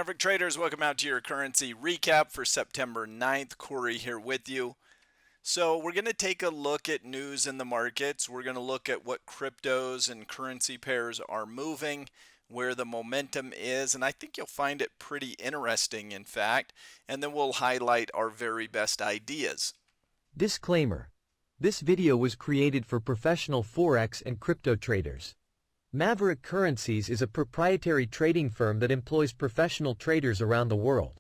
Maverick traders, welcome out to your currency recap for September 9th. Corey here with you. So we're going to take a look at news in the markets. We're going to look at what cryptos and currency pairs are moving, where the momentum is, and I think you'll find it pretty interesting, in fact. And then we'll highlight our very best ideas. Disclaimer. This video was created for professional Forex and crypto traders. Maverick Currencies is a proprietary trading firm that employs professional traders around the world.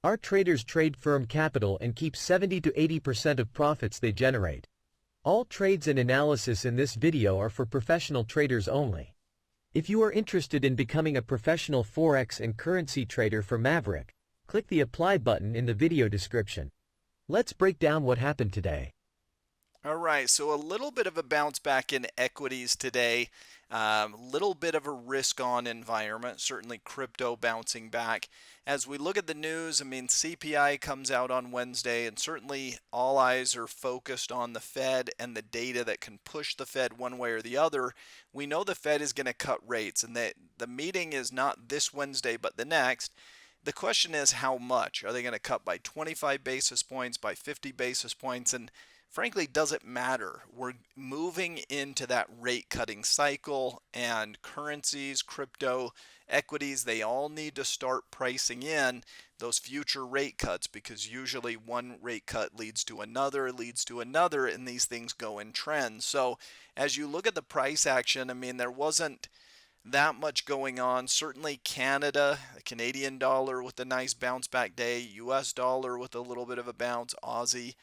Our traders trade firm capital and keep 70 to 80% of profits they generate. All trades and analysis in this video are for professional traders only. If you are interested in becoming a professional Forex and currency trader for Maverick, click the apply button in the video description. Let's break down what happened today. All right, so a little bit of a bounce back in equities today. Little bit of a risk-on environment, certainly crypto bouncing back. As we look at the news, I mean, CPI comes out on Wednesday, and certainly all eyes are focused on the Fed and the data that can push the Fed one way or the other. We know the Fed is going to cut rates, and that the meeting is not this Wednesday, but the next. The question is how much? Are they going to cut by 25 basis points, by 50 basis points? And frankly, doesn't matter. We're moving into that rate cutting cycle, and currencies, crypto, equities, they all need to start pricing in those future rate cuts, because usually one rate cut leads to another, and these things go in trends. So as you look at the price action, I mean, there wasn't that much going on. Certainly Canada, the Canadian dollar with a nice bounce back day, US dollar with a little bit of a bounce, Aussie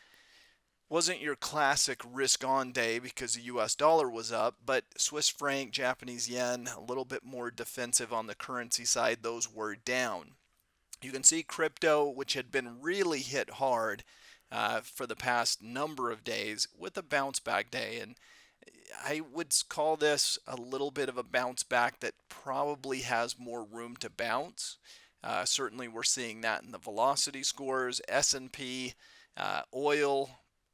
wasn't your classic risk-on day because the US dollar was up, but Swiss franc, Japanese yen, a little bit more defensive on the currency side, those were down. You can see crypto, which had been really hit hard for the past number of days, with a bounce back day. And I would call this a little bit of a bounce back that probably has more room to bounce. Certainly we're seeing that in the velocity scores. S&P, oil,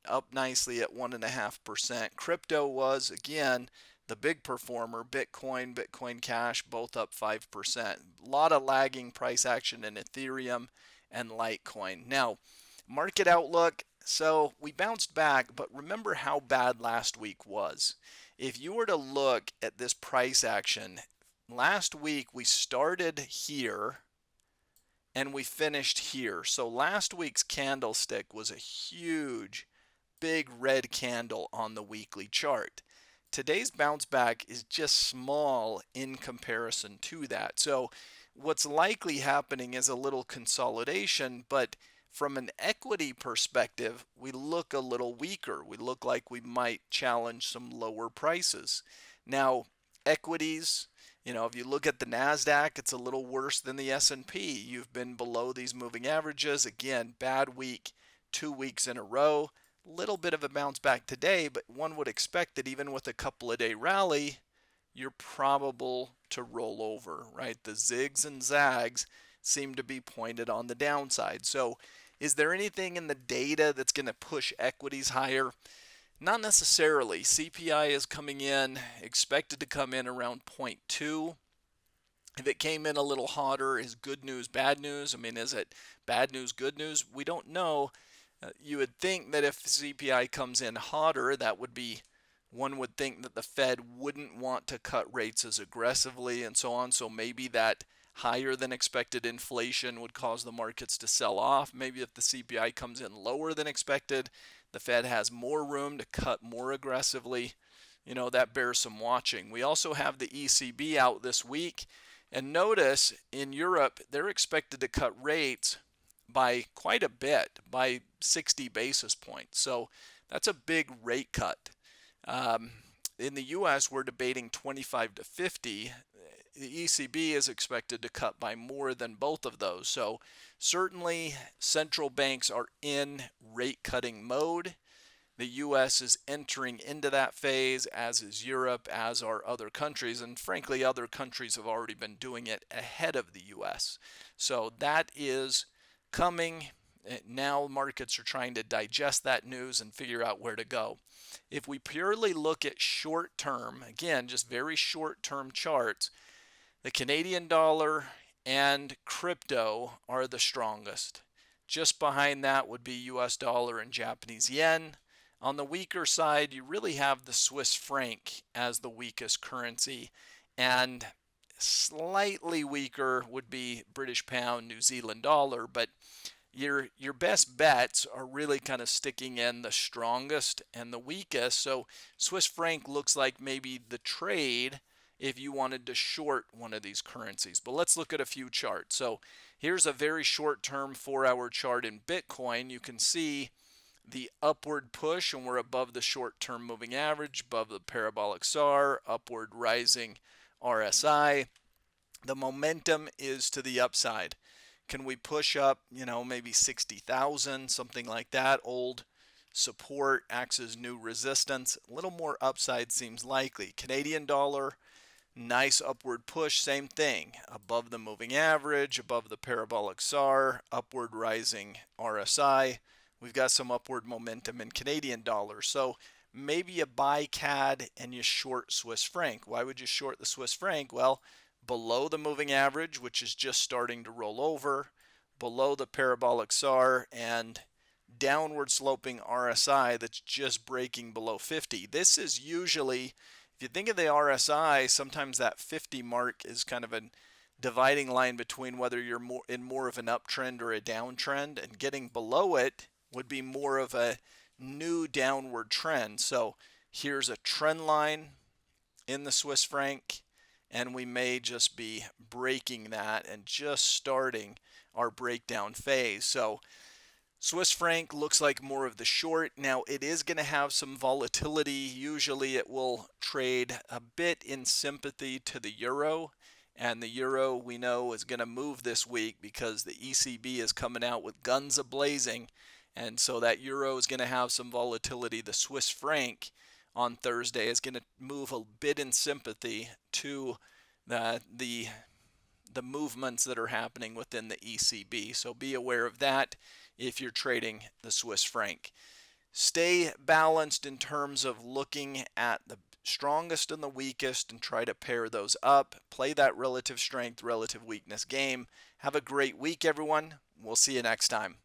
up nicely at 1.5%. Crypto was, again, the big performer. Bitcoin Cash, both up 5%. A lot of lagging price action in Ethereum and Litecoin. Now, market outlook. So we bounced back, but remember how bad last week was. If you were to look at this price action, last week we started here and we finished here. So last week's candlestick was a huge big red candle on the weekly chart. Today's bounce back is just small in comparison to that. So what's likely happening is a little consolidation, but from an equity perspective, we look a little weaker. We look like we might challenge some lower prices. Now, equities, if you look at the NASDAQ, it's a little worse than the S&P. You've been below these moving averages. Again, bad week, 2 weeks in a row. Little bit of a bounce back today, but one would expect that even with a couple of day rally, you're probable to roll over, right? The zigs and zags seem to be pointed on the downside. So is there anything in the data that's going to push equities higher? Not necessarily. CPI is coming in, expected to come in around 0.2. If it came in a little hotter, is good news bad news? I mean, is it bad news, good news? We don't know. You would think that if CPI comes in hotter, one would think that the Fed wouldn't want to cut rates as aggressively and so on. So maybe that higher than expected inflation would cause the markets to sell off. Maybe if the CPI comes in lower than expected, the Fed has more room to cut more aggressively. That bears some watching. We also have the ECB out this week. And notice in Europe, they're expected to cut rates by quite a bit, by 60 basis points. So that's a big rate cut. In the US, we're debating 25 to 50. The ECB is expected to cut by more than both of those. So certainly central banks are in rate cutting mode. The US is entering into that phase, as is Europe, as are other countries. And frankly, other countries have already been doing it ahead of the US. So that is coming. Now markets are trying to digest that news and figure out where to go. If we purely look at short term, again, just very short term charts, the Canadian dollar and crypto are the strongest. Just behind that would be US dollar and Japanese yen. On the weaker side, you really have the Swiss franc as the weakest currency, and slightly weaker would be British pound, New Zealand dollar, but your best bets are really kind of sticking in the strongest and the weakest. So Swiss franc looks like maybe the trade if you wanted to short one of these currencies. But let's look at a few charts. So here's a very short-term 4-hour chart in Bitcoin. You can see the upward push, and we're above the short-term moving average, above the parabolic SAR, upward rising RSI. The momentum is to the upside. Can we push up, maybe 60,000, something like that? Old support acts as new resistance. A little more upside seems likely. Canadian dollar, nice upward push, same thing. Above the moving average, above the parabolic SAR, upward rising RSI. We've got some upward momentum in Canadian dollar. So maybe you buy CAD and you short Swiss franc. Why would you short the Swiss franc? Well, below the moving average, which is just starting to roll over, below the parabolic SAR, and downward sloping RSI that's just breaking below 50. This is usually, if you think of the RSI, sometimes that 50 mark is kind of a dividing line between whether you're more of an uptrend or a downtrend, and getting below it would be more of a new downward trend. So here's a trend line in the Swiss franc, and we may just be breaking that and just starting our breakdown phase. So Swiss franc looks like more of the short. Now it is going to have some volatility. Usually it will trade a bit in sympathy to the euro, and the euro we know is going to move this week because the ECB is coming out with guns a-blazing, and so that euro is going to have some volatility. The Swiss franc on Thursday is going to move a bit in sympathy to the movements that are happening within the ECB. So be aware of that if you're trading the Swiss franc. Stay balanced in terms of looking at the strongest and the weakest and try to pair those up. Play that relative strength, relative weakness game. Have a great week, everyone. We'll see you next time.